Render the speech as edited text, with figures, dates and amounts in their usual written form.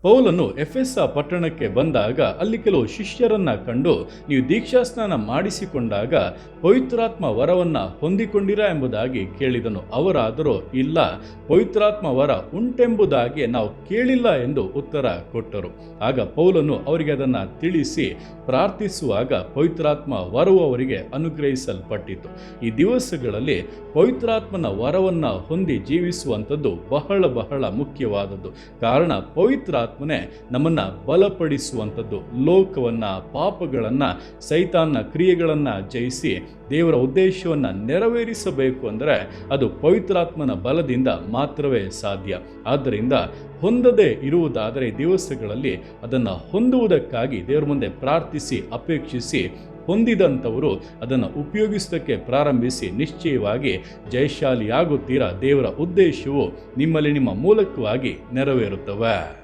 ಪೌಲನು ಎಫೆಸ ಪಟ್ಟಣಕ್ಕೆ ಬಂದಾಗ ಅಲ್ಲಿ ಕೆಲವು ಶಿಷ್ಯರನ್ನ ಕಂಡು, ನೀವು ದೀಕ್ಷಾಸ್ನಾನ ಮಾಡಿಸಿಕೊಂಡಾಗ ಪವಿತ್ರಾತ್ಮ ವರವನ್ನ ಹೊಂದಿಕೊಂಡಿರಾ ಎಂಬುದಾಗಿ ಕೇಳಿದನು. ಅವರಾದರೂ ಇಲ್ಲ, ಪವಿತ್ರಾತ್ಮ ವರ ಉಂಟೆಂಬುದಾಗಿ ನಾವು ಕೇಳಿಲ್ಲ ಎಂದು ಉತ್ತರ ಕೊಟ್ಟರು. ಆಗ ಪೌಲನು ಅವರಿಗೆ ಅದನ್ನು ತಿಳಿಸಿ ಪ್ರಾರ್ಥಿಸುವಾಗ ಪವಿತ್ರಾತ್ಮ ವರವು ಅವರಿಗೆ ಅನುಗ್ರಹಿಸಲ್ಪಟ್ಟಿತು. ಈ ದಿವಸಗಳಲ್ಲಿ ಪವಿತ್ರಾತ್ಮನ ವರವನ್ನ ಹೊಂದಿ ಜೀವಿಸುವಂಥದ್ದು ಬಹಳ ಬಹಳ ಮುಖ್ಯವಾದದ್ದು. ಕಾರಣ ಪವಿತ್ರಾತ್ಮನೇ ನಮ್ಮನ್ನ ಬಲಪಡಿಸುವಂಥದ್ದು. ಲೋಕವನ್ನ, ಪಾಪಗಳನ್ನ, ಸೈತಾನ್ನ ಕ್ರಿಯೆಗಳನ್ನ ಜಯಿಸಿ ದೇವರ ಉದ್ದೇಶವನ್ನ ನೆರವೇರಿಸಬೇಕು ಅಂದರೆ ಅದು ಪವಿತ್ರಾತ್ಮನ ಬಲದಿಂದ ಮಾತ್ರವೇ ಸಾಧ್ಯ. ಆದ್ದರಿಂದ ಹೊಂದದೇ ಇರುವುದಾದರೆ ದಿವಸಗಳಲ್ಲಿ ಅದನ್ನು ಹೊಂದುವುದಕ್ಕಾಗಿ ದೇವರ ಮುಂದೆ ಪ್ರಾರ್ಥಿಸಿ ಅಪೇಕ್ಷಿಸಿ ಹೊಂದಿದಂಥವರು ಅದನ್ನು ಉಪಯೋಗಿಸೋದಕ್ಕೆ ಪ್ರಾರಂಭಿಸಿ ನಿಶ್ಚಯವಾಗಿ ಜಯಶಾಲಿಯಾಗುತ್ತೀರಾ. ದೇವರ ಉದ್ದೇಶವು ನಿಮ್ಮಲ್ಲಿ ನಿಮ್ಮ ಮೂಲಕವಾಗಿ ನೆರವೇರುತ್ತವೆ.